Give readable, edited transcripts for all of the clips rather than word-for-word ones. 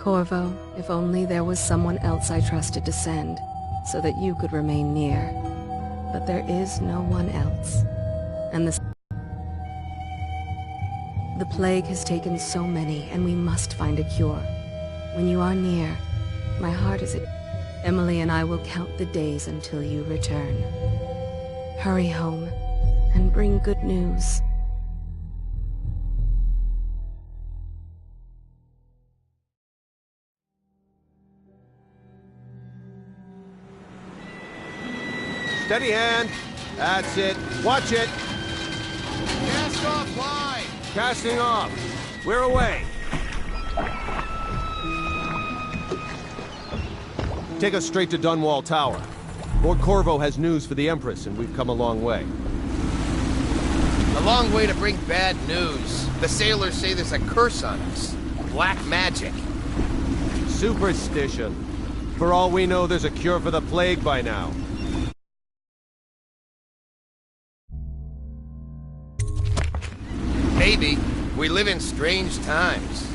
Corvo, if only there was someone else I trusted to send, so that you could remain near. But there is no one else. And the plague has taken so many, and we must find a cure. When you are near, my heart is at... Emily and I will count the days until you return. Hurry home, and bring good news. Steady hand. That's it. Watch it. Cast off line. Casting off. We're away. Take us straight to Dunwall Tower. Lord Corvo has news for the Empress, and we've come a long way. A long way to bring bad news. The sailors say there's a curse on us. Black magic. Superstition. For all we know, there's a cure for the plague by now. Maybe. We live in strange times.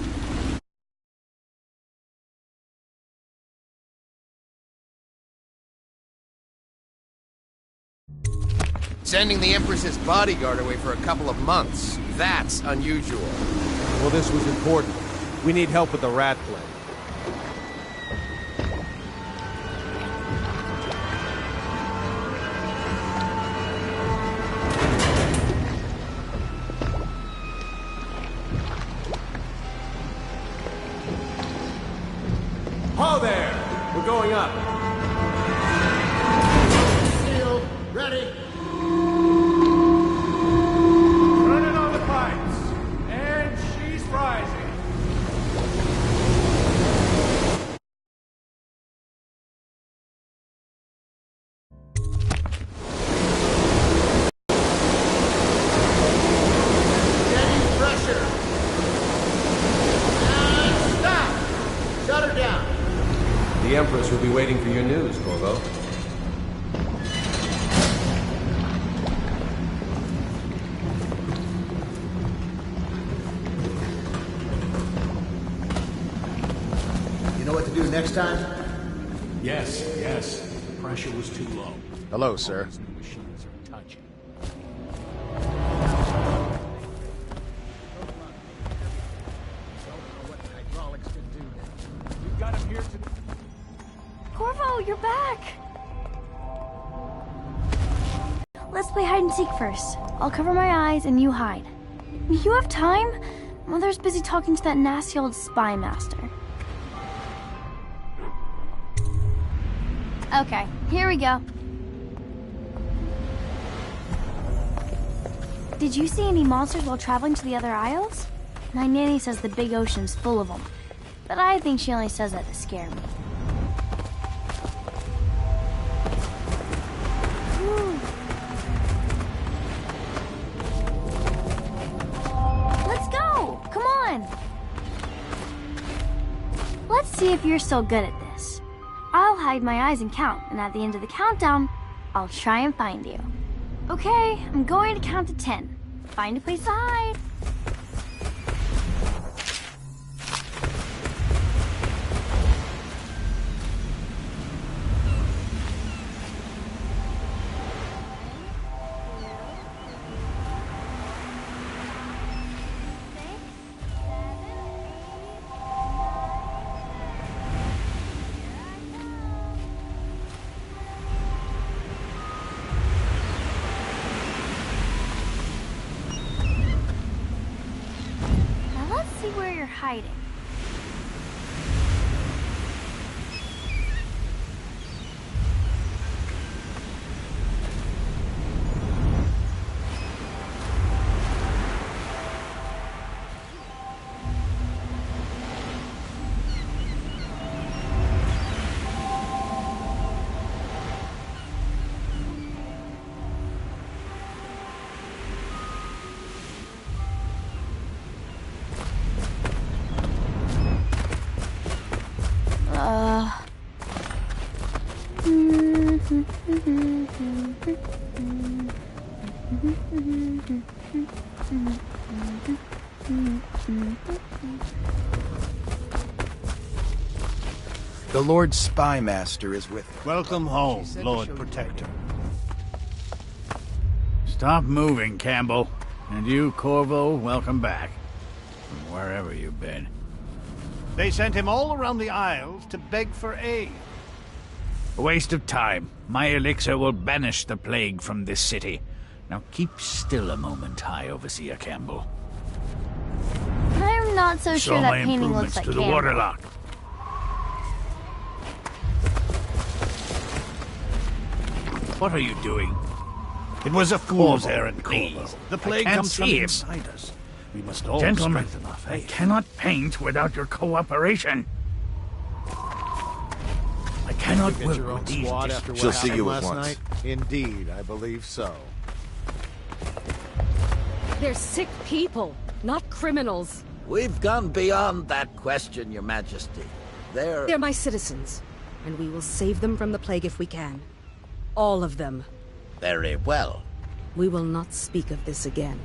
Sending the Empress's bodyguard away for a couple of months. That's unusual. Well, this was important. We need help with the rat plague. Ho there! We're going up. Sealed. Ready. Turning on the pipes. And she's rising. Getting pressure. And stop. Shut her down. The Empress will be waiting for your news, Corvo. You know what to do next time? Yes, yes. The pressure was too low. Hello, sir. These new machines are touching. We've got him here to... Corvo, you're back! Let's play hide and seek first. I'll cover my eyes and you hide. You have time? Mother's busy talking to that nasty old spy master. Okay, here we go. Did you see any monsters while traveling to the other isles? My nanny says the big ocean's full of them. But I think she only says that to scare me. Let's go! Come on! Let's see if you're still good at this. I'll hide my eyes and count, and at the end of the countdown, I'll try and find you. Okay, I'm going to count to 10. Find a place to hide. Where you're hiding. The Lord Spymaster is with me. Welcome home, Lord Protector. Stop moving, Campbell. And you, Corvo, welcome back. From wherever you've been. They sent him all around the Isles to beg for aid. A waste of time. My elixir will banish the plague from this city. Now keep still a moment, High Overseer Campbell. I'm not so sure that painting looks like to the Campbell. waterlock. What are you doing? It was a fool's errand, please. Corvo. The plague can't comes from see him. inside us. We must all Gentlemen, strengthen our I faith. cannot paint without your cooperation. I cannot Get work your own with these squad after what She'll see happened you last at once. night? Indeed, I believe so. They're sick people, not criminals. We've gone beyond that question, Your Majesty. They're my citizens, and we will save them from the plague if we can. All of them. Very well. We will not speak of this again.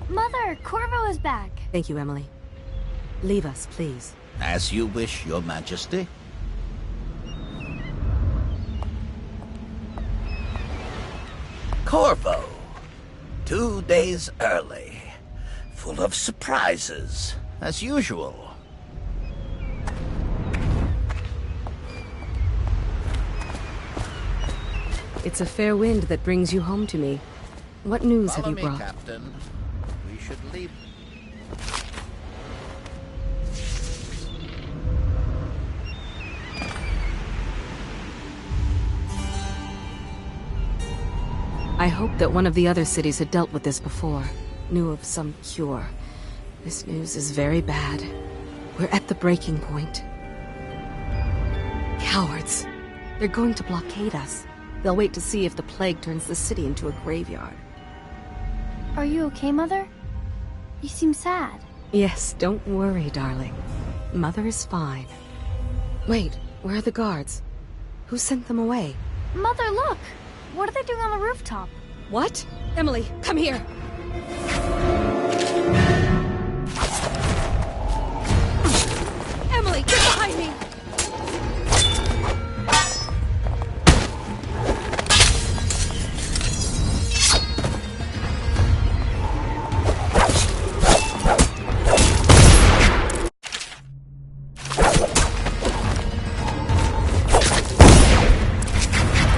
Mother, Corvo is back. Thank you, Emily. Leave us, please. As you wish, Your Majesty. Corvo. 2 days early. Full of surprises, as usual. It's a fair wind that brings you home to me. What news Follow have me, you brought? Captain. We should leave. I hoped that one of the other cities had dealt with this before, knew of some cure. This news is very bad. We're at the breaking point. Cowards. They're going to blockade us. They'll wait to see if the plague turns the city into a graveyard. Are you okay, Mother? You seem sad. Yes, don't worry, darling. Mother is fine. Wait, where are the guards? Who sent them away? Mother, look! What are they doing on the rooftop? What? Emily, come here! Emily, get behind me!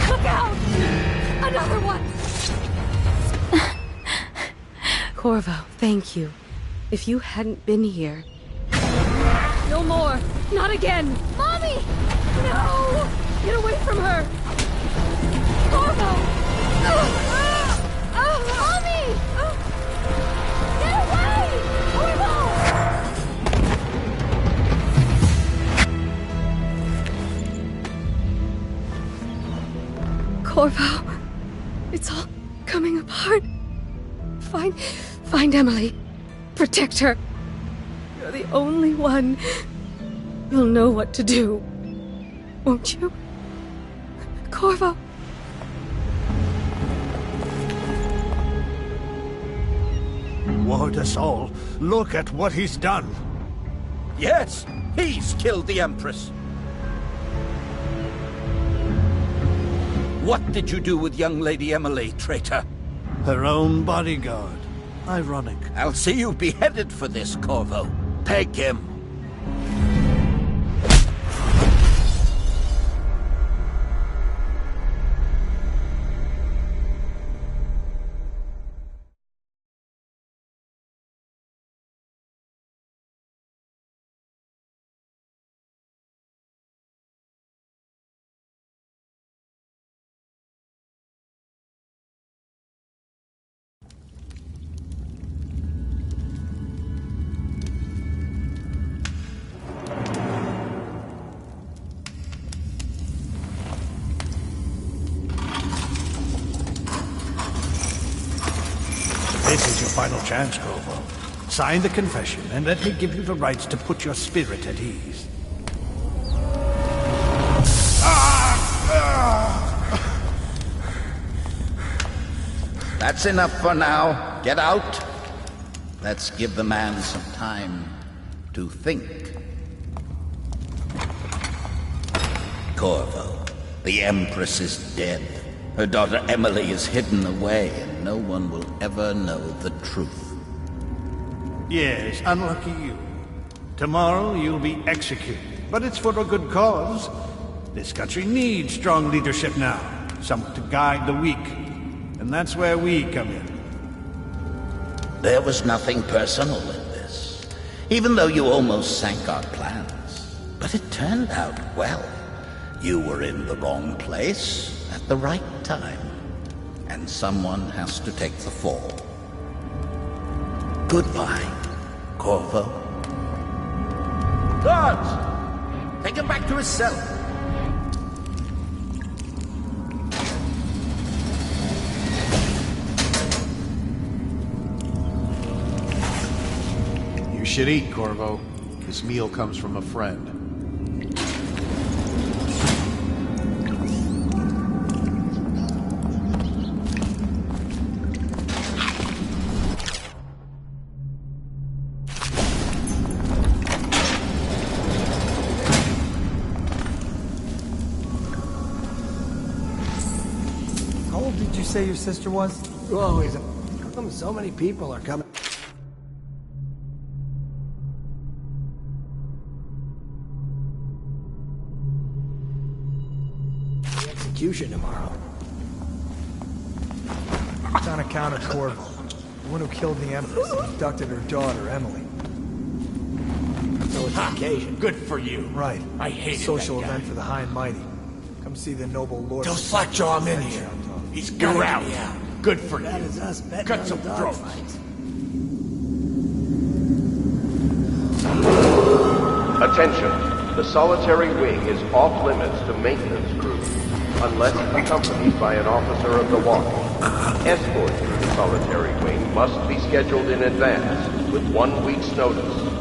Look out! Another one! Corvo, thank you. If you hadn't been here... No more! Not again! Mommy! No! Get away from her! Corvo! Mommy! Get away! Corvo! Corvo! It's all coming apart. Find Emily. Protect her. You're the only one. You'll know what to do. Won't you? Corvo! Ward us all. Look at what he's done. Yes, he's killed the Empress. What did you do with young Lady Emily, traitor? Her own bodyguard. Ironic. I'll see you beheaded for this, Corvo. Peg him. This is your final chance, Corvo. Sign the confession, and let me give you the rights to put your spirit at ease. That's enough for now. Get out. Let's give the man some time to think. Corvo, the Empress is dead. Her daughter Emily is hidden away, and no one will ever know the truth. Yes, unlucky you. Tomorrow you'll be executed, but it's for a good cause. This country needs strong leadership now, someone to guide the weak. And that's where we come in. There was nothing personal in this, even though you almost sank our plans. But it turned out well. You were in the wrong place at the right time, and someone has to take the fall. Goodbye, Corvo. Guards! Take him back to his cell. You should eat, Corvo. This meal comes from a friend. How old did you say your sister was? Oh, how come so many people are coming? The execution tomorrow. It's on account of Corvo, the one who killed the Empress and abducted her daughter, Emily. So it's an occasion. Good for you. Right. I hated Social that guy. event for the high and mighty. Come see the noble lord. Tell Slackjaw I'm in here. He's got out. Good for you. That is us betting Cut some throats. Attention. The solitary wing is off limits to maintenance crew, unless accompanied by an officer of the watch. Escort through the solitary wing must be scheduled in advance, with 1 week's notice.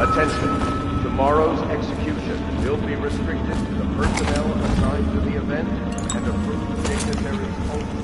Attention. Tomorrow's execution will be restricted to the personnel assigned to the event and approved dignitaries only.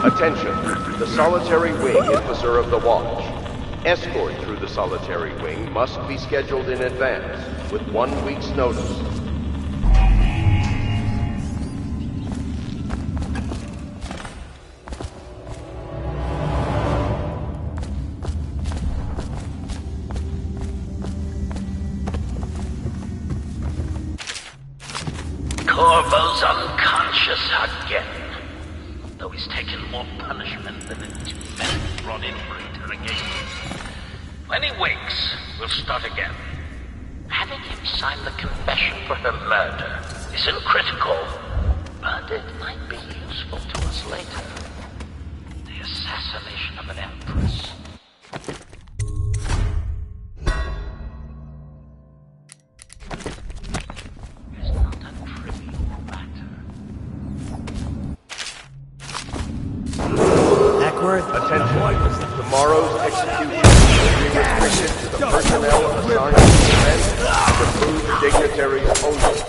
Attention. The solitary wing is the of the watch. Escort through the solitary wing must be scheduled in advance, with 1 week's notice. Corvo's unconscious again. Though he's taken more punishment than the two men brought in for interrogation. When he wakes, we'll start again. Having him sign the confession for her murder isn't critical, but it might be useful to us later. The assassination of an empress. Attention. Tomorrow's execution will be restricted to the personnel assigned to the event and approved dignitaries only.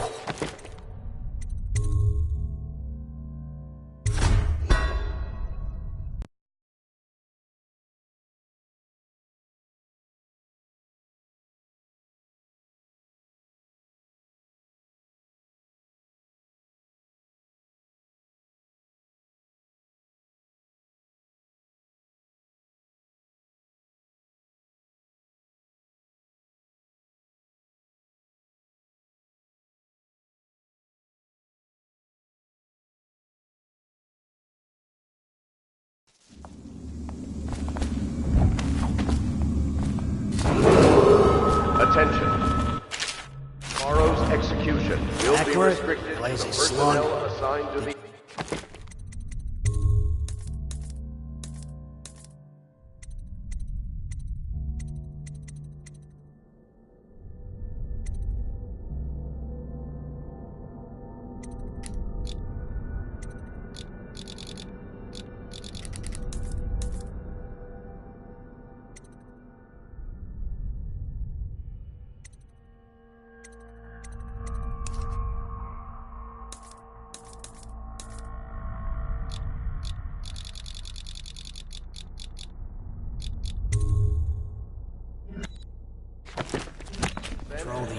Attention. Tomorrow's execution will be restricted to the personnel assigned to the...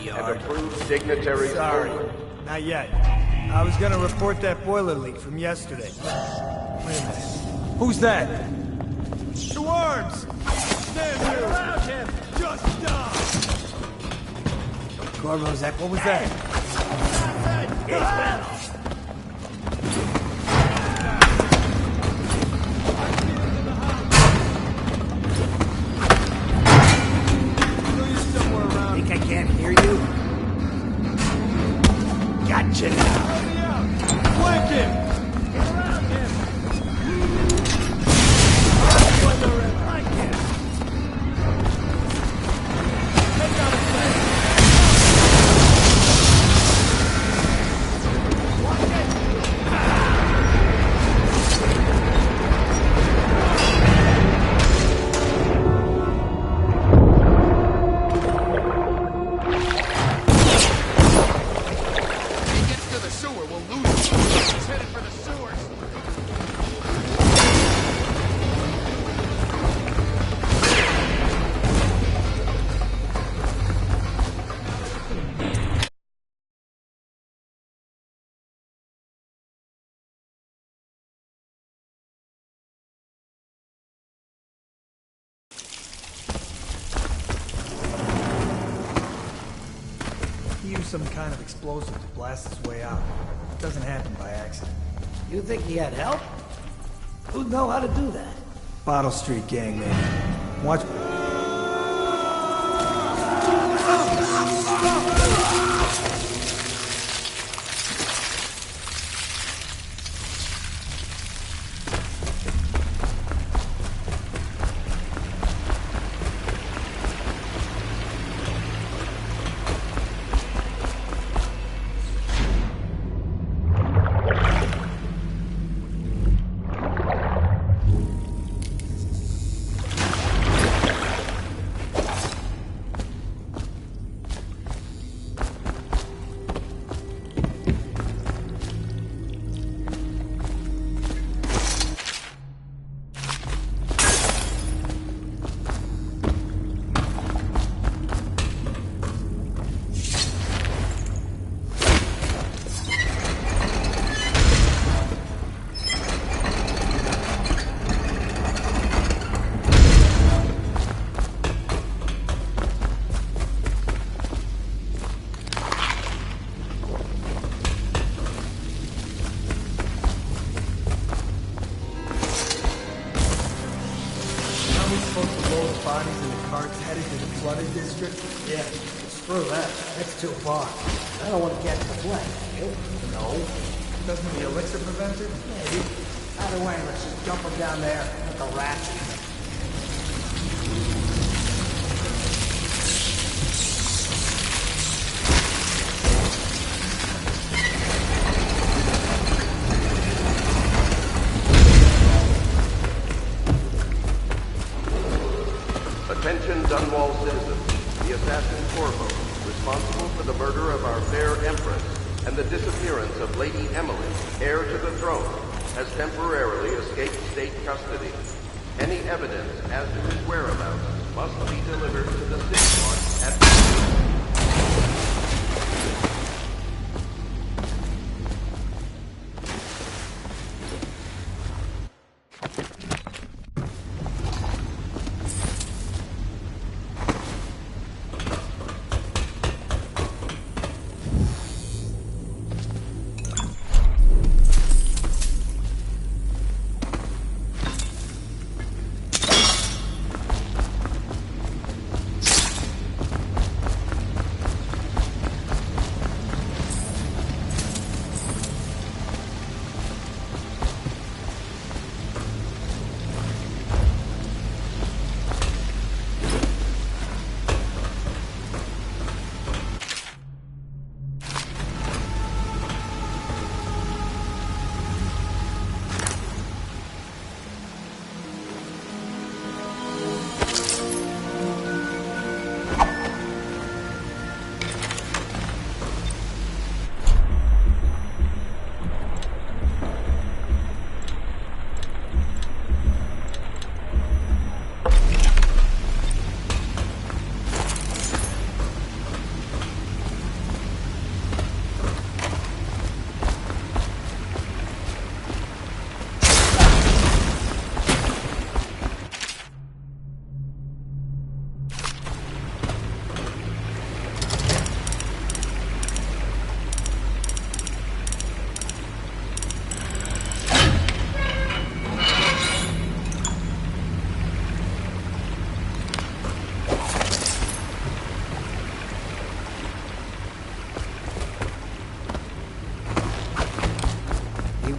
and approved dignitaries only. Not yet. I was gonna report that boiler leak from yesterday. Wait a minute. Who's that? The worms! Stand here! Around him! Just stop! Corvo's that. What was that? Think I can't hear you? Gotcha now! Flank him! Get around him! Take out his leg! He used some kind of explosive to blast his way out. It doesn't happen by accident. You think he had help? Who'd know how to do that? Bottle Street gang, man. Watch... Bodies in the carts headed to the flooded district? Yeah, screw that. That's too far. I don't want to get in the way. You? No. Doesn't the elixir prevent it? Maybe. Either way, let's just dump them down there like a rat. heir empress, and the disappearance of Lady Emily, heir to the throne, has temporarily escaped state custody. Any evidence as to his whereabouts must be delivered to the city watch at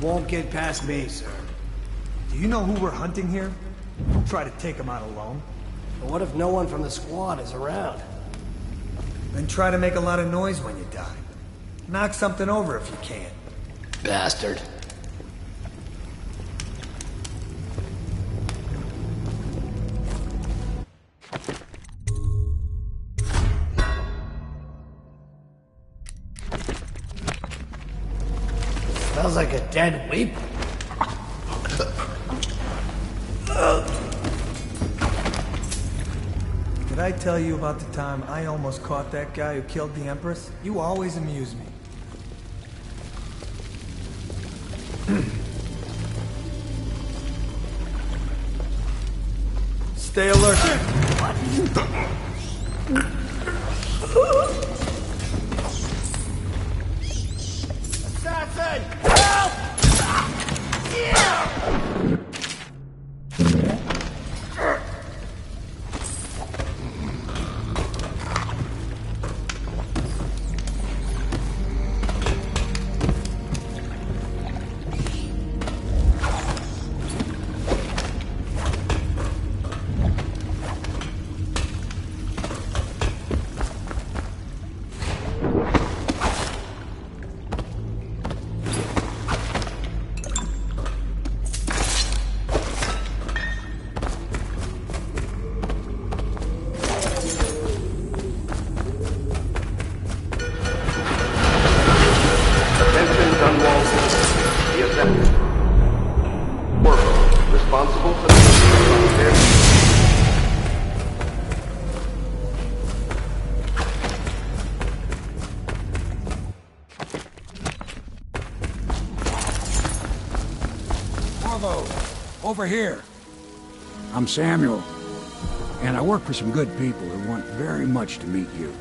Won't get past me, sir. Do you know who we're hunting here? Don't try to take him out alone. But what if no one from the squad is around? Then try to make a lot of noise when you die. Knock something over if you can. Bastard. Smells like a dead weep. Did I tell you about the time I almost caught that guy who killed the Empress? You always amuse me. Stay alert. Assassin! Help! Responsible for the over here. I'm Samuel, and I work for some good people who want very much to meet you.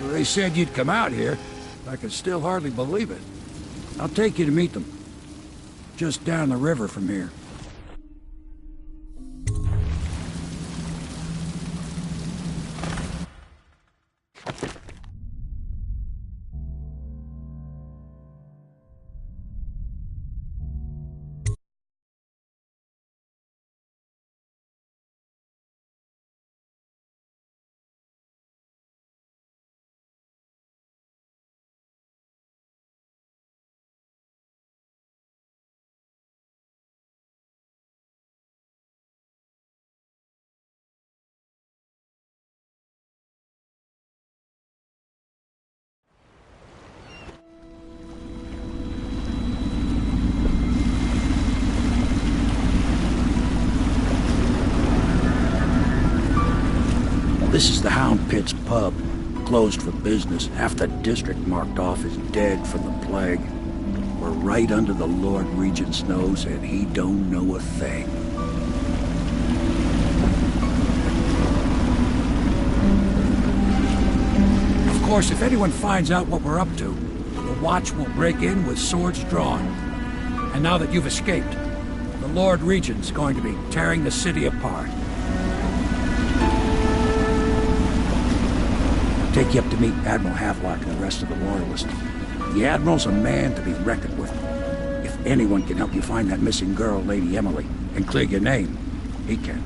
They said you'd come out here. I can still hardly believe it. I'll take you to meet them. Just down the river from here. This is the Hound Pit's pub. Closed for business. Half the district marked off as dead from the plague. We're right under the Lord Regent's nose, and he don't know a thing. Of course, if anyone finds out what we're up to, the Watch will break in with swords drawn. And now that you've escaped, the Lord Regent's going to be tearing the city apart. Take you up to meet Admiral Havelock and the rest of the Loyalists. The Admiral's a man to be reckoned with. If anyone can help you find that missing girl, Lady Emily, and clear your name, he can.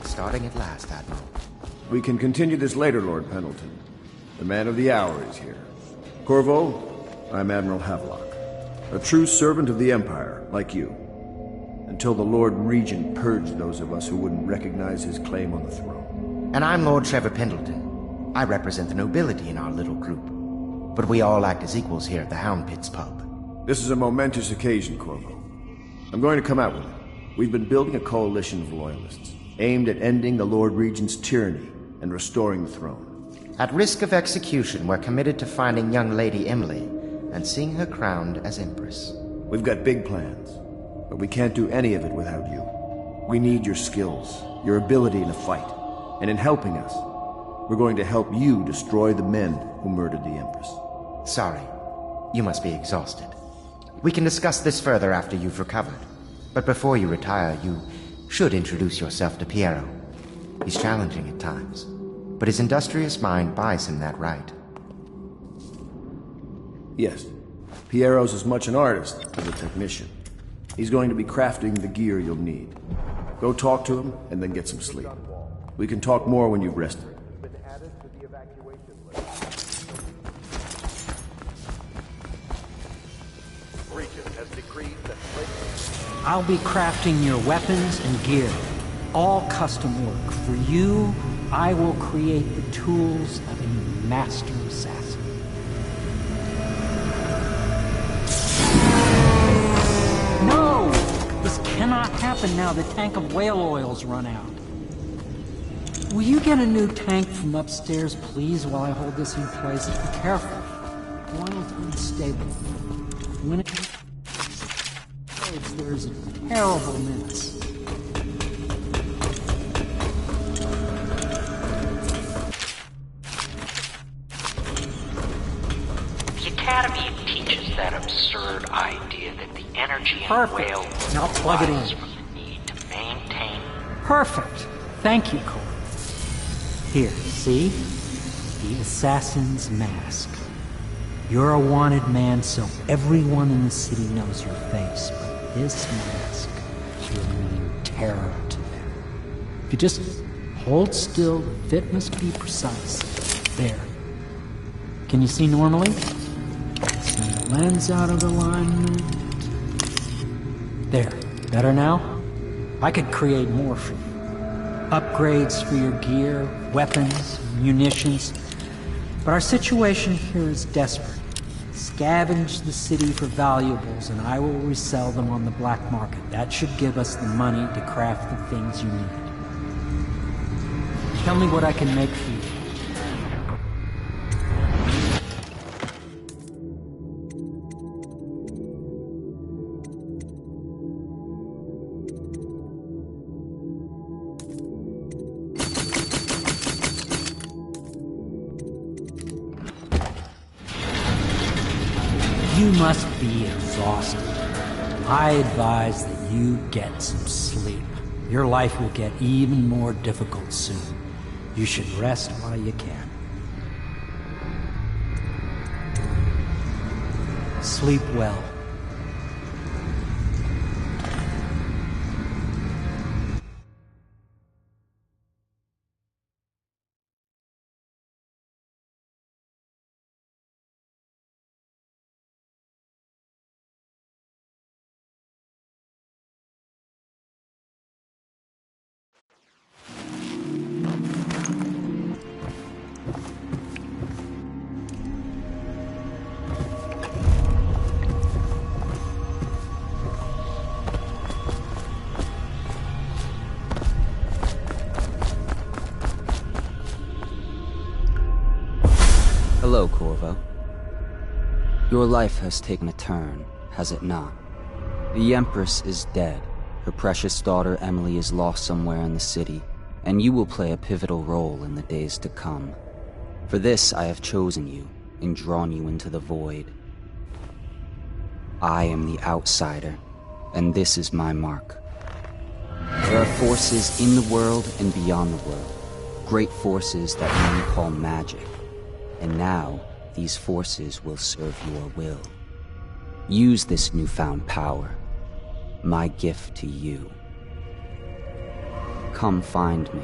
Starting at last, Admiral. We can continue this later, Lord Pendleton. The man of the hour is here. Corvo, I'm Admiral Havelock. A true servant of the Empire, like you. Until the Lord Regent purged those of us who wouldn't recognize his claim on the throne. And I'm Lord Trevor Pendleton. I represent the nobility in our little group. But we all act as equals here at the Hound Pit's pub. This is a momentous occasion, Corvo. I'm going to come out with it. We've been building a coalition of loyalists, aimed at ending the Lord Regent's tyranny and restoring the throne. At risk of execution, we're committed to finding young Lady Emily and seeing her crowned as Empress. We've got big plans, but we can't do any of it without you. We need your skills, your ability to fight, and in helping us, we're going to help you destroy the men who murdered the Empress. Sorry, you must be exhausted. We can discuss this further after you've recovered. But before you retire, you should introduce yourself to Piero. He's challenging at times, but his industrious mind buys him that right. Yes, Piero's as much an artist as a technician. He's going to be crafting the gear you'll need. Go talk to him, and then get some sleep. We can talk more when you've rested. I'll be crafting your weapons and gear. All custom work. For you, I will create the tools of a master assassin. No! This cannot happen now. The tank of whale oil's run out. Will you get a new tank from upstairs, please, while I hold this in place? Be careful. One is unstable. When it there's a terrible menace. The Academy teaches that absurd idea that the energy in whale now plug it in. from the need to maintain. Perfect. Thank you, Cole. Here, see? The assassin's mask. You're a wanted man, so everyone in the city knows your face. This mask will mean terror to them. If you just hold still, the fit must be precise. There. Can you see normally? Send the lens out of alignment. There. Better now? I could create more for you. Upgrades for your gear, weapons, munitions. But our situation here is desperate. Scavenge the city for valuables, and I will resell them on the black market. That should give us the money to craft the things you need. Tell me what I can make for you. You must be exhausted. I advise that you get some sleep. Your life will get even more difficult soon. You should rest while you can. Sleep well. Hello, Corvo. Your life has taken a turn, has it not? The Empress is dead. Her precious daughter Emily is lost somewhere in the city, and you will play a pivotal role in the days to come. For this, I have chosen you and drawn you into the void. I am the outsider, and this is my mark. There are forces in the world and beyond the world, great forces that men call magic. And now, these forces will serve your will. Use this newfound power, my gift to you. Come find me.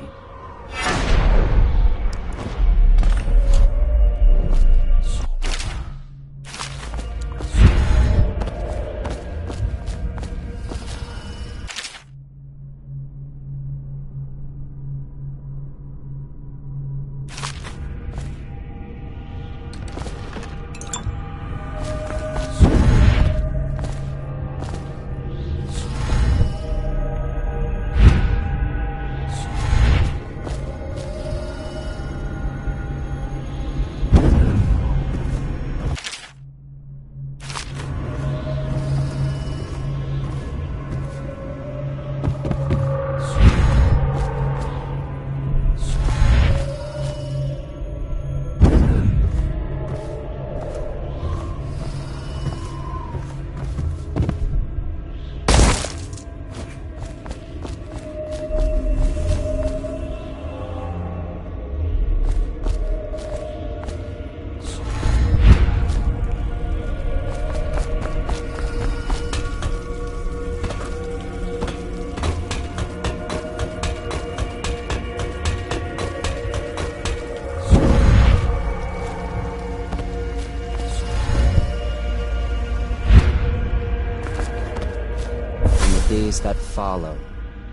Days that follow,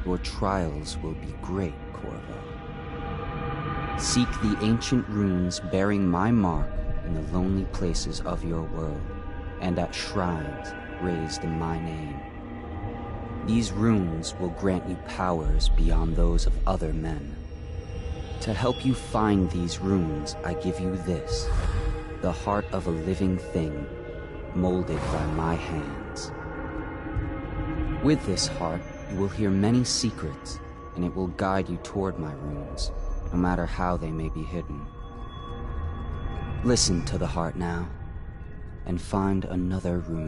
your trials will be great, Corvo. Seek the ancient runes bearing my mark in the lonely places of your world, and at shrines raised in my name. These runes will grant you powers beyond those of other men. To help you find these runes, I give you this, the heart of a living thing, molded by my hands. With this heart, you will hear many secrets, and it will guide you toward my runes, no matter how they may be hidden. Listen to the heart now, and find another rune.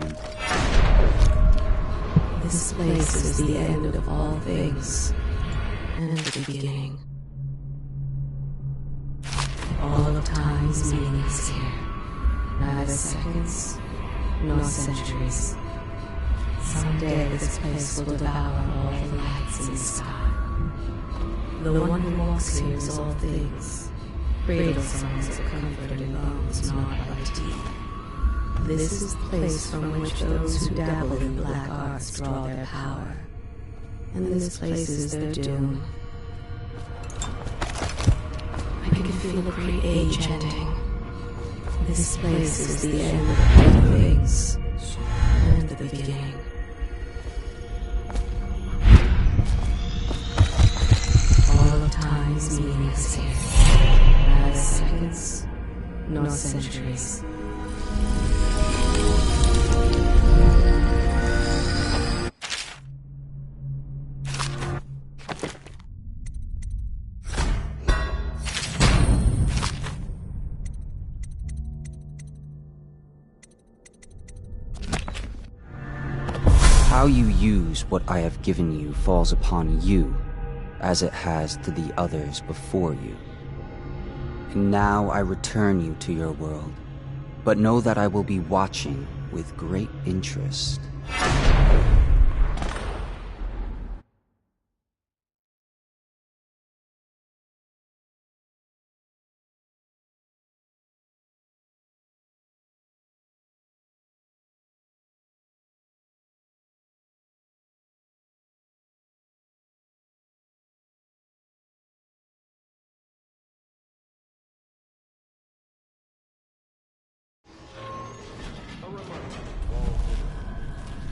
This place is the end of all things, and the beginning. All of time's meaning is here, neither seconds nor centuries. Someday this place will devour all the lights in the sky. The one who walks here is all things, cradle songs of comfort in bones gnawed by teeth. This is the place from which those who dabble in black arts draw their power. And this place is their doom. I can feel a great age ending. This place is the end of all things, and the beginning. All of time's meaning is here, neither seconds nor centuries. How you use what I have given you falls upon you, as it has to the others before you. And now I return you to your world, but know that I will be watching with great interest.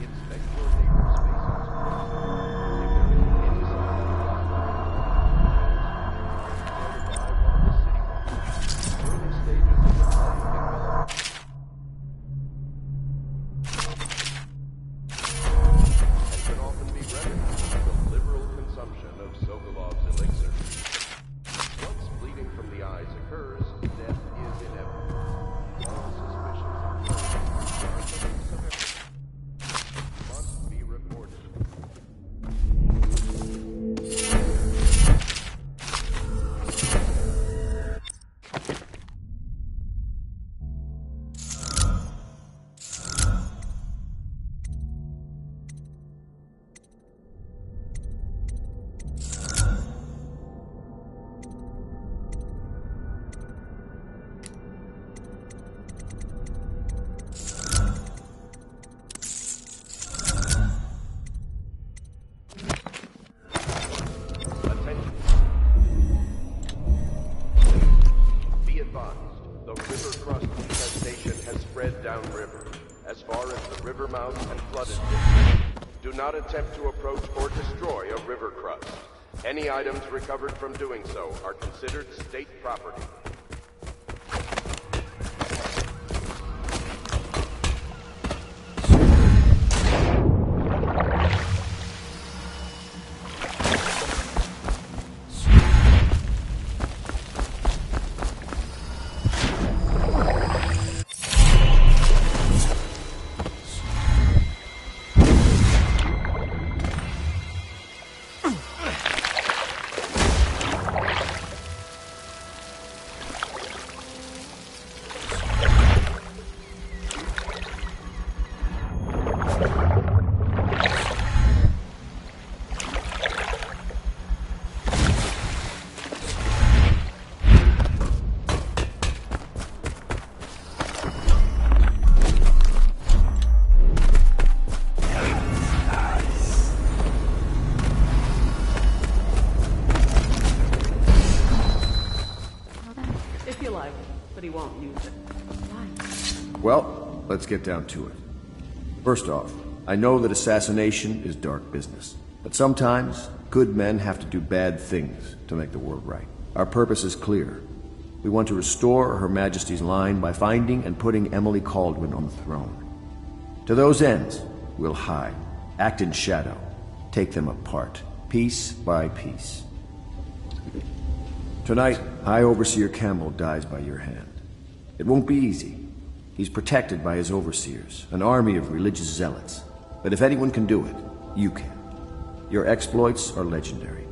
Inspect your crust infestation has spread downriver, as far as the river mouth and flooded districts. Do not attempt to approach or destroy a river crust. Any items recovered from doing so are considered state property. Well, let's get down to it. First off, I know that assassination is dark business. But sometimes, good men have to do bad things to make the world right. Our purpose is clear. We want to restore Her Majesty's line by finding and putting Emily Kaldwin on the throne. To those ends, we'll hide, act in shadow, take them apart, piece by piece. Tonight, High Overseer Campbell dies by your hand. It won't be easy. He's protected by his overseers, an army of religious zealots. But if anyone can do it, you can. Your exploits are legendary.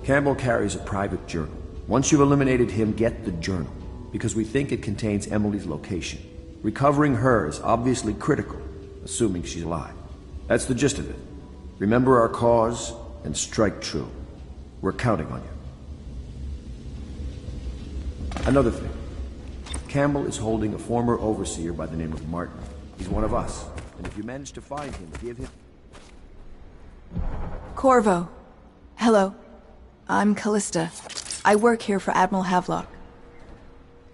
Campbell carries a private journal. Once you've eliminated him, get the journal, because we think it contains Emily's location. Recovering her is obviously critical, assuming she's alive. That's the gist of it. Remember our cause, and strike true. We're counting on you. Another thing. Campbell is holding a former overseer by the name of Martin. He's one of us, and if you manage to find him, give him... Corvo. Hello. I'm Callista. I work here for Admiral Havelock.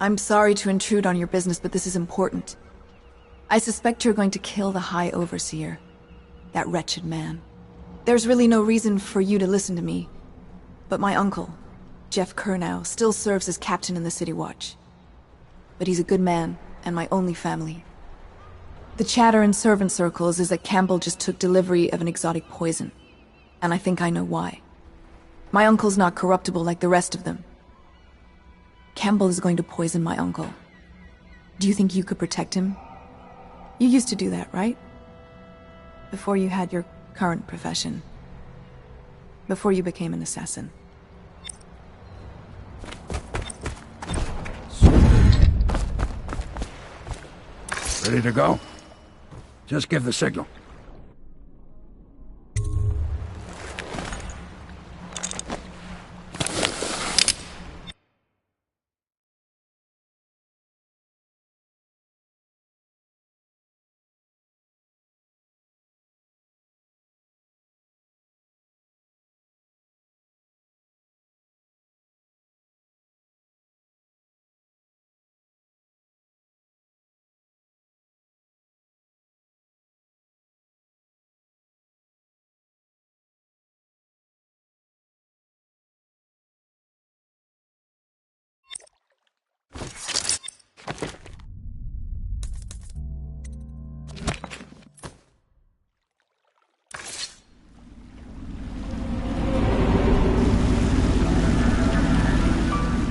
I'm sorry to intrude on your business, but this is important. I suspect you're going to kill the High Overseer. That wretched man. There's really no reason for you to listen to me, but my uncle, Jeff Kernow, still serves as captain in the City Watch. But he's a good man, and my only family. The chatter in servant circles is that Campbell just took delivery of an exotic poison, and I think I know why. My uncle's not corruptible like the rest of them. Campbell is going to poison my uncle. Do you think you could protect him? You used to do that, right? Before you had your current profession. Before you became an assassin. Ready to go? Just give the signal.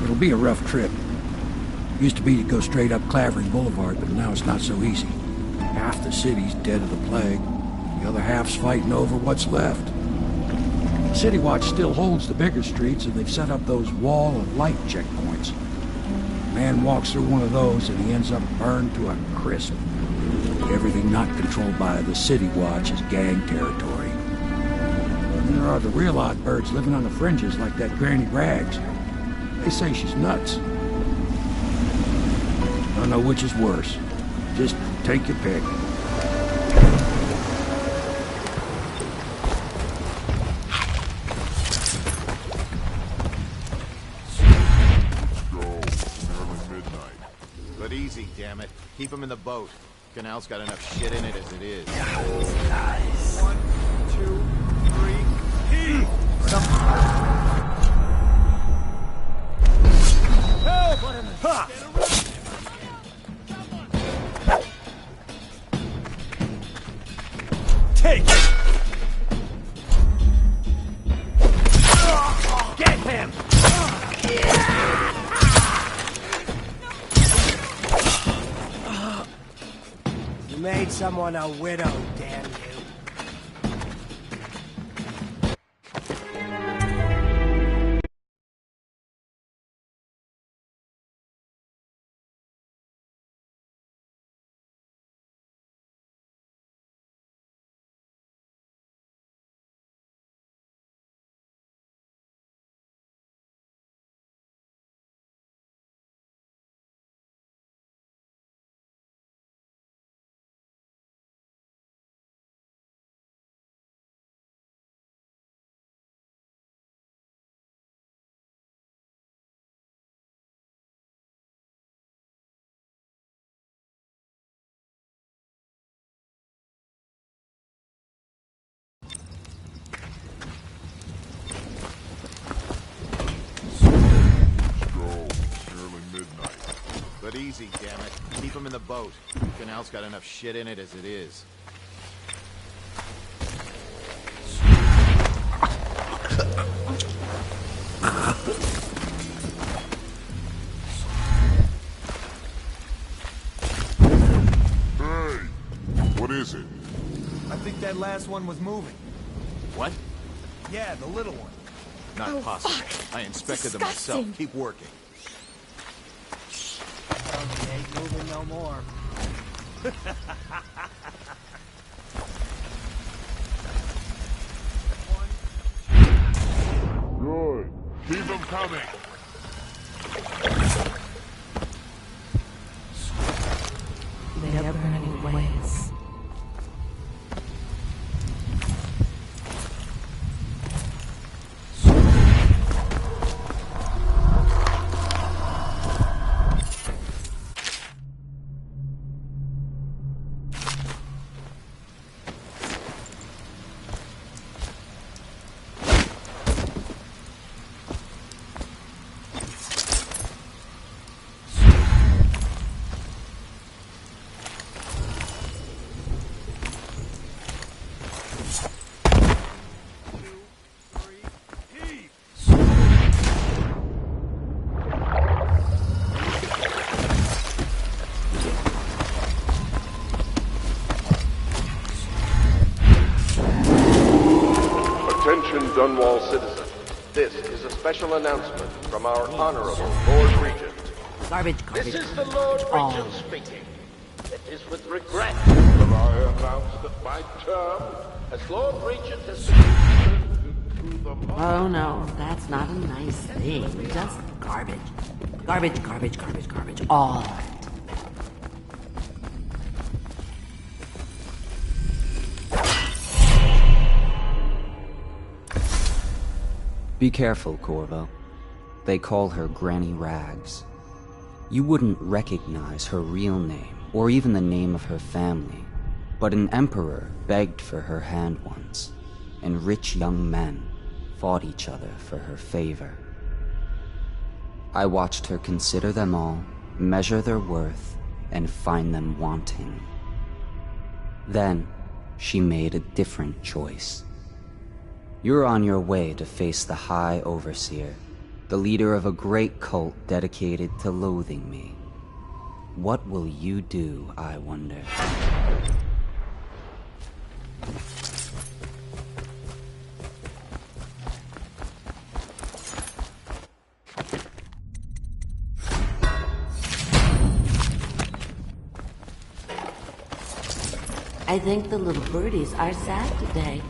It'll be a rough trip. Used to be to go straight up Clavering Boulevard, but now it's not so easy. Half the city's dead of the plague. The other half's fighting over what's left. City Watch still holds the bigger streets, and they've set up those wall of light checkpoints. A man walks through one of those, and he ends up burned to a crisp. Everything not controlled by the City Watch is gang territory. And there are the real odd birds living on the fringes like that Granny Rags. They say she's nuts. I don't know which is worse. Just take your pick. easy, damn it. Keep him in the boat. Canal's got enough shit in it as it is. Nice. 1, 2, 3, heave! Help! Ha! Take it! Get him! You made someone a widow, damn you. But easy, damn it. Keep him in the boat. Canal's got enough shit in it as it is. Hey! What is it? I think that last one was moving. What? Yeah, the little one. Not possible. I inspected them myself. Keep working. Ain't moving no more. Good. Keep them coming. They are burning ways. Attention, Dunwall citizens. This is a special announcement from our Honorable Lord Regent. Garbage. This is the Lord Regent speaking. It is with regret that I announce that my term as Lord Regent has been through the... Oh no, that's not a nice thing. Just garbage. Garbage. All of it. Be careful, Corvo. They call her Granny Rags. You wouldn't recognize her real name, or even the name of her family, but an emperor begged for her hand once, and rich young men fought each other for her favor. I watched her consider them all, measure their worth, and find them wanting. Then, she made a different choice. You're on your way to face the High Overseer, the leader of a great cult dedicated to loathing me. What will you do, I wonder? I think the little birdies are sad today.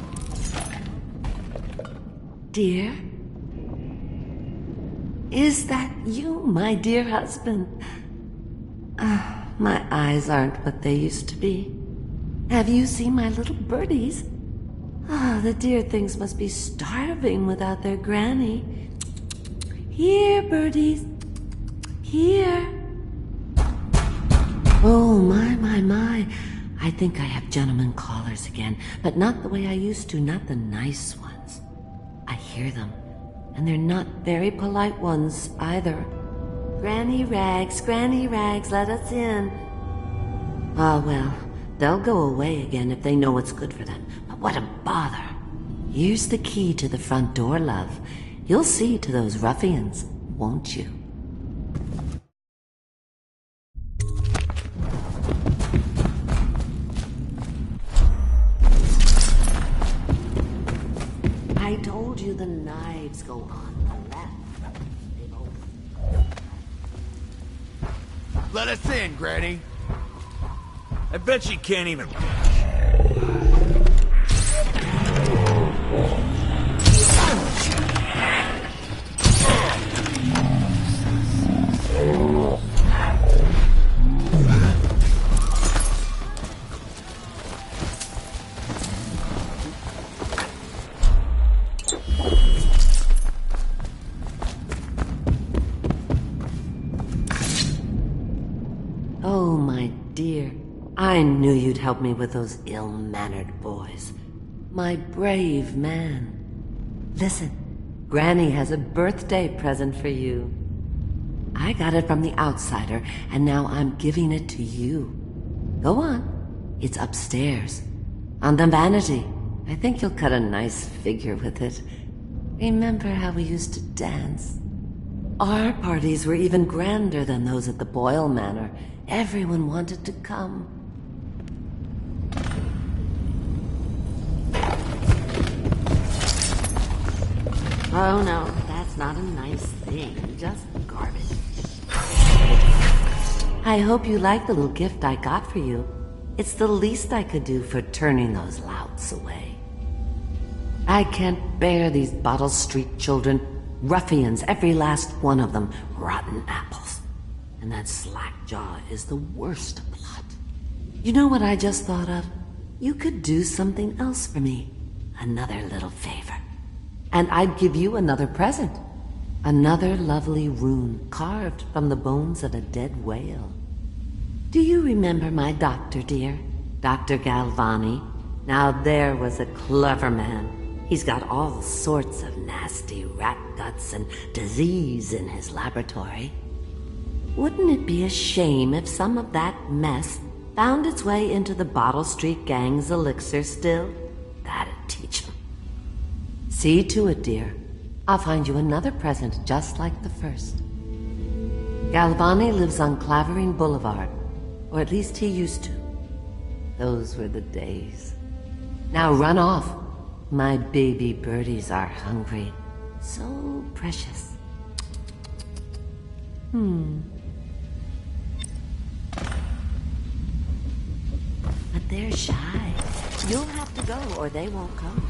Dear? Is that you, my dear husband? My eyes aren't what they used to be. Have you seen my little birdies? The dear things must be starving without their granny. Here, birdies. Here. Oh, my. I think I have gentlemen callers again, but not the way I used to, not the nice ones. I hear them, and they're not very polite ones either. Granny Rags, let us in. Ah, well, they'll go away again if they know what's good for them. But what a bother. Here's the key to the front door, love. You'll see to those ruffians, won't you? I told you the knives go on the left. Let us in, Granny. I bet she can't even... Oh, my dear. I knew you'd help me with those ill-mannered boys. My brave man. Listen, Granny has a birthday present for you. I got it from the outsider, and now I'm giving it to you. Go on. It's upstairs. On the vanity. I think you'll cut a nice figure with it. Remember how we used to dance? Our parties were even grander than those at the Boyle Manor. Everyone wanted to come. Oh no, that's not a nice thing. Just garbage. I hope you like the little gift I got for you. It's the least I could do for turning those louts away. I can't bear these Bottle Street children. Ruffians, every last one of them. Rotten apples. And that Slackjaw is the worst of the lot. You know what I just thought of? You could do something else for me. Another little favor. And I'd give you another present. Another lovely rune carved from the bones of a dead whale. Do you remember my doctor, dear? Dr. Galvani? Now there was a clever man. He's got all sorts of nasty rat guts and disease in his laboratory. Wouldn't it be a shame if some of that mess found its way into the Bottle Street Gang's elixir still? That'd teach them. See to it, dear. I'll find you another present just like the first. Galvani lives on Clavering Boulevard, or at least he used to. Those were the days. Now run off. My baby birdies are hungry. So precious. But they're shy. You'll have to go or they won't come.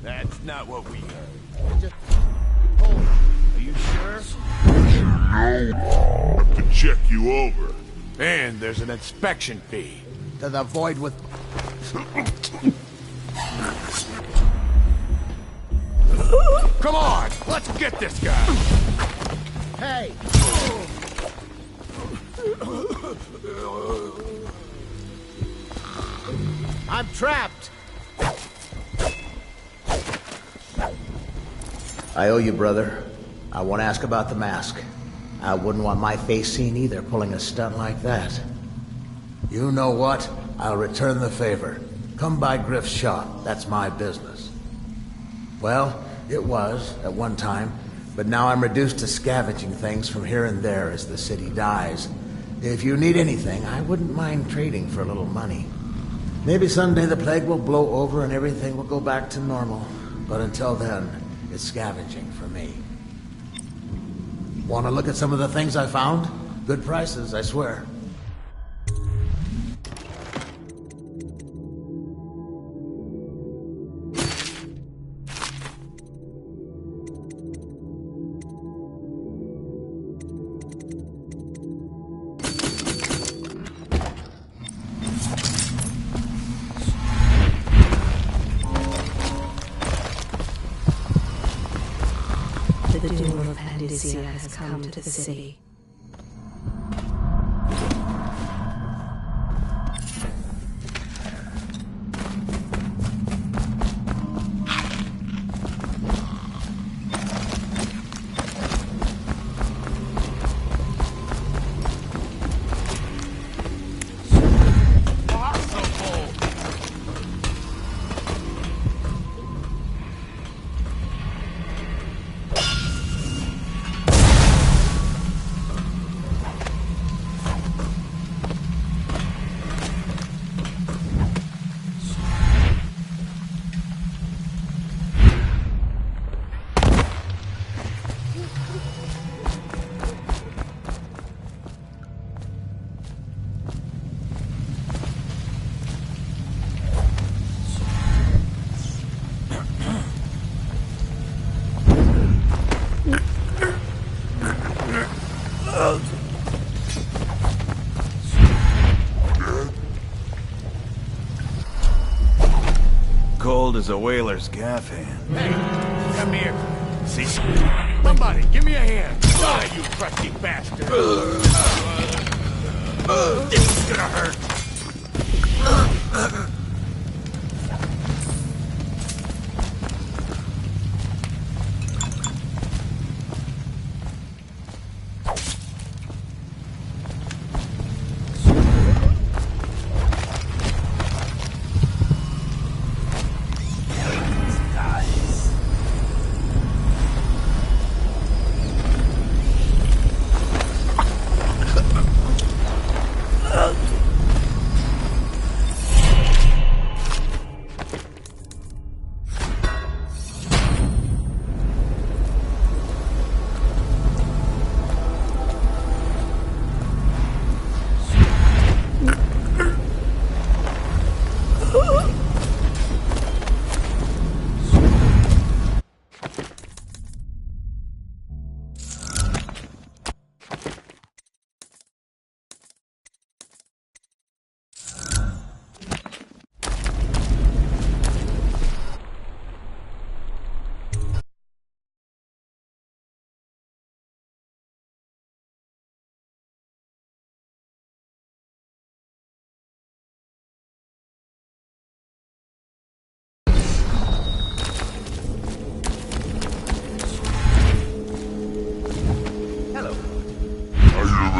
That's not what we heard. Are you sure? I have to check you over. And there's an inspection fee. To the void with... Come on, let's get this guy. Hey! I'm trapped! I owe you, brother. I won't ask about the mask. I wouldn't want my face seen either, pulling a stunt like that. You know what? I'll return the favor. Come by Griff's shop. That's my business. Well, it was, at one time, but now I'm reduced to scavenging things from here and there as the city dies. If you need anything, I wouldn't mind trading for a little money. Maybe someday the plague will blow over and everything will go back to normal. But until then, it's scavenging for me. Want to look at some of the things I found? Good prices, I swear. Panacea has come to the city. Cold as a whaler's gaff hand. Hey, come here. See? Somebody, give me a hand. Die, you crusty bastard. This is gonna hurt.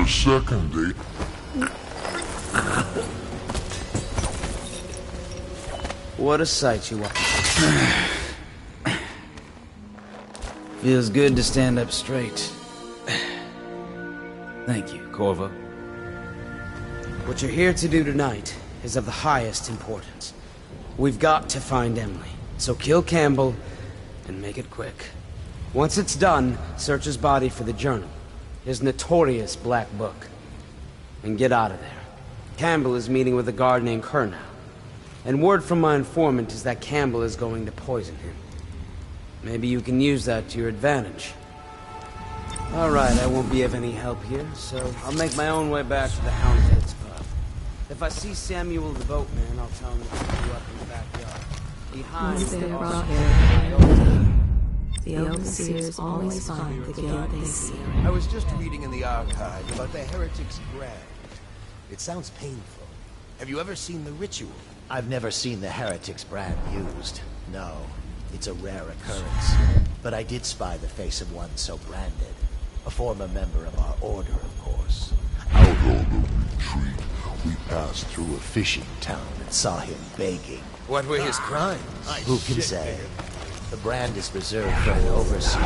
Second date. What a sight you are. Feels good to stand up straight. Thank you, Corvo. What you're here to do tonight is of the highest importance. We've got to find Emily, so kill Campbell and make it quick. Once it's done, search his body for the journal. His notorious black book. And get out of there. Campbell is meeting with a guard named Kernow. And word from my informant is that Campbell is going to poison him. Maybe you can use that to your advantage. Alright, I won't be of any help here, so I'll make my own way back to the Hound's Head's pub. If I see Samuel the boatman, I'll tell him to pick you up in the backyard. Behind the overseers always find the guilt they see. I was just reading in the archive about the Heretic's brand. It sounds painful. Have you ever seen the ritual? I've never seen the Heretic's brand used. No, it's a rare occurrence. But I did spy the face of one so branded. A former member of our order, of course. Out on the retreat, we passed through a fishing town and saw him begging. What were his crimes? Who can say? The brand is reserved for an overseer,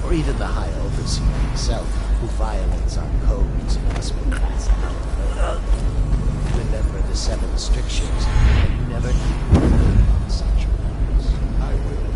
or even the High Overseer himself, who violates our codes and must be cast out. Remember the 7 strictures, and never keep such rules. I will.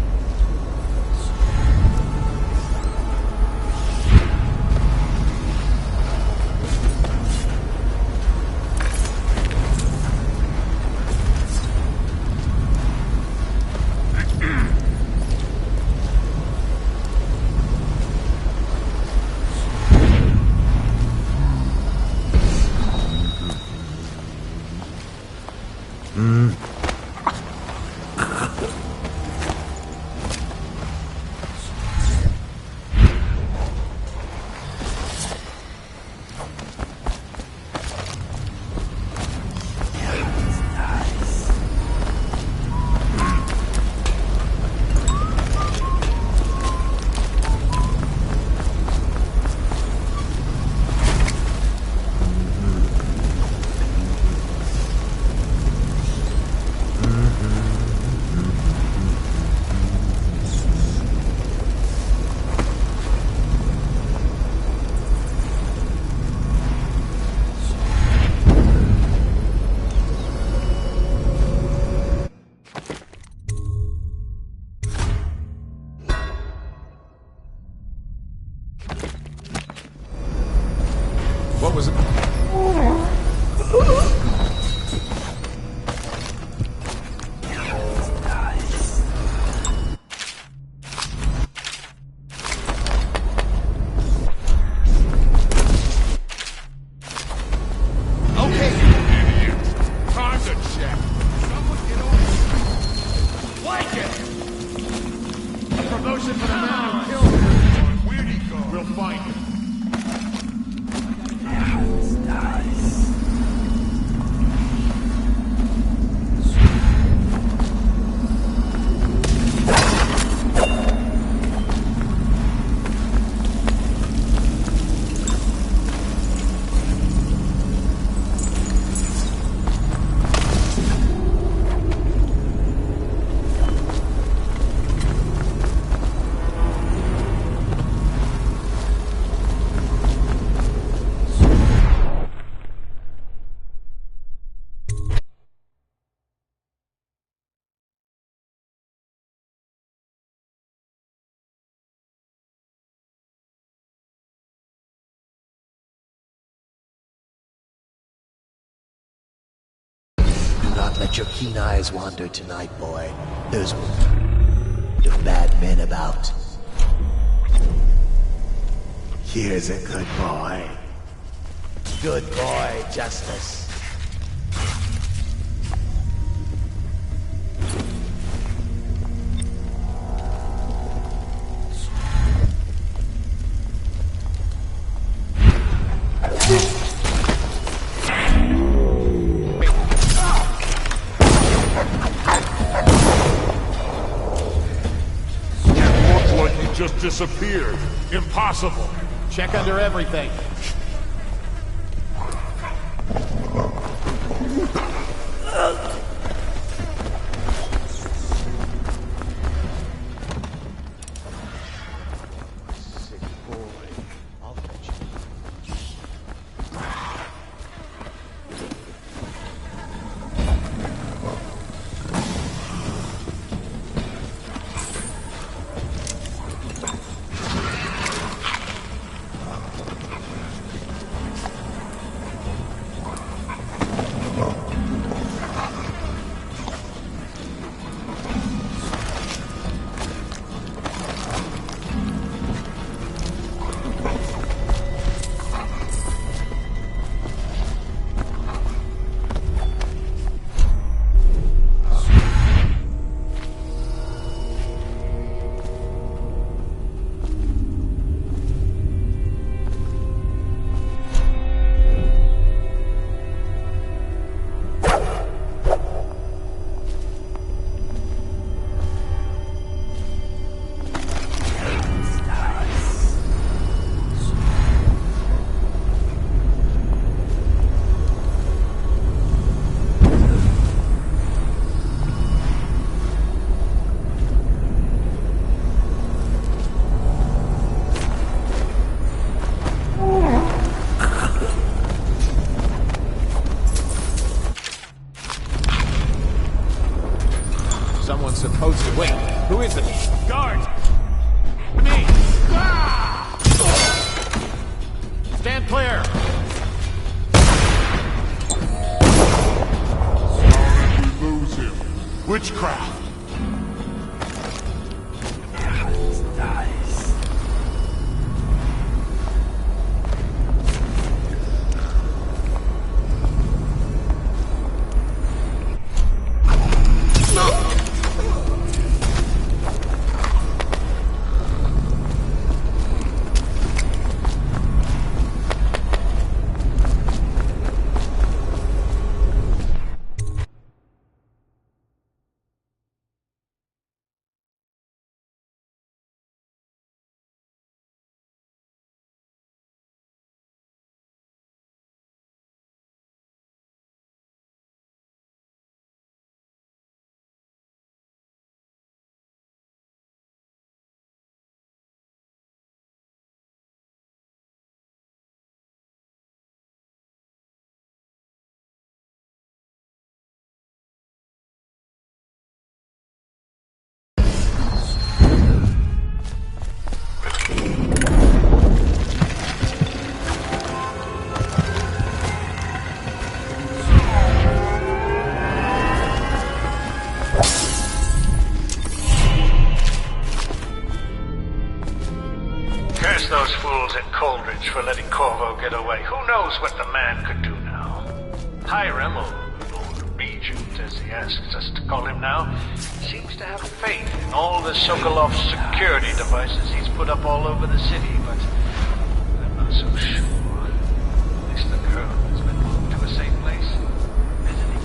What was it? Okay. Idiot. Time to check. Someone get over. Like it. A promotion for the man who killed him. Where'd he go? We'll find him. Do not let your keen eyes wander tonight, boy. There's bad men about. Here's a good boy. Good boy, Justice. Just disappeared. Impossible. Check under everything. Sick boy. I'll fetch you. Someone's supposed to wait. Who is it? Guards! Me! Ah! Stand clear! Sorry we lose him. Witchcraft! fools at Coldridge for letting Corvo get away. Who knows what the man could do now? Hiram, or Lord Regent, as he asks us to call him now, seems to have faith in all the Sokolov security devices he's put up all over the city, but I'm not so sure. At least the girl has been moved to a safe place. Isn't he?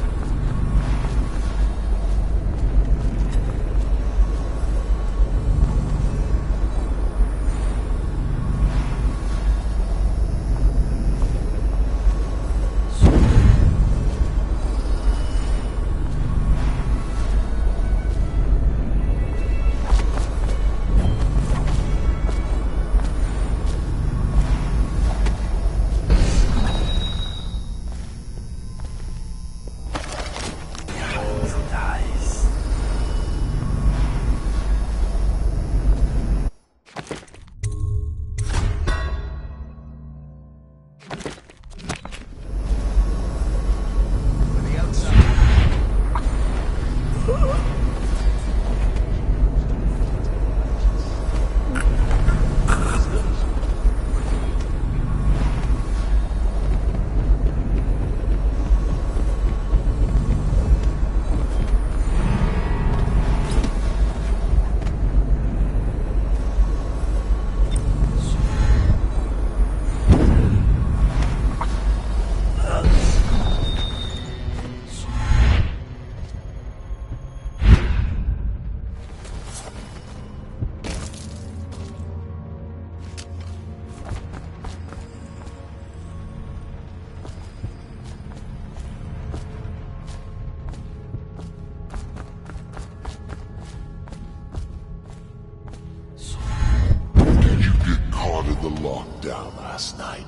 The lockdown last night.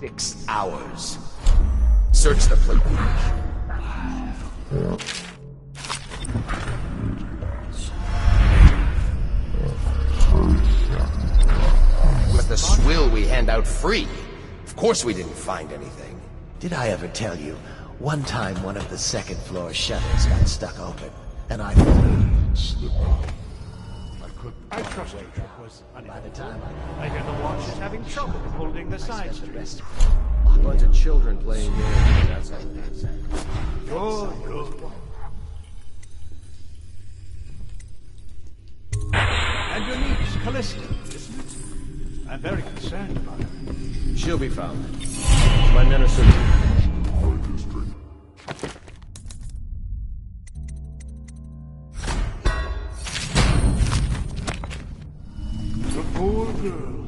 6 hours. Search the plate. With the swill we hand out free. Of course we didn't find anything. Did I ever tell you, one time one of the second floor shutters got stuck open, and I thought... I trust you. By the time I hear the watch is having trouble holding the side streets. A bunch of children playing games outside. Good. And your niece, Callista, isn't it? I'm very concerned about her. She'll be found. My men are searching. Poor girl.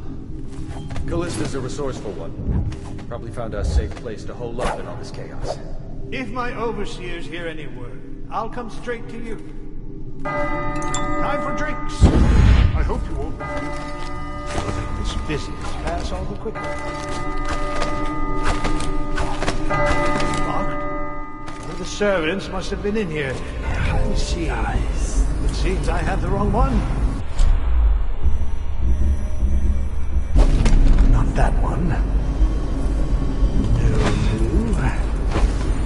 Callista's a resourceful one. Probably found a safe place to hole up in all this chaos. If my overseers hear any word, I'll come straight to you. Time for drinks. I hope you won't make this business pass all the quicker. Locked? One of the servants must have been in here. Let me see. It seems I have the wrong one. That one. No.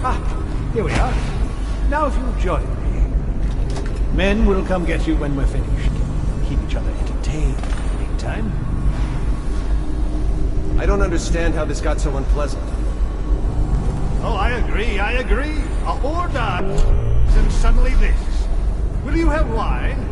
Ah, here we are. Now if you'll join me. Men will come get you when we're finished. Keep each other entertained in the meantime. I don't understand how this got so unpleasant. Oh, I agree. A whore dies, and suddenly this. Will you have wine?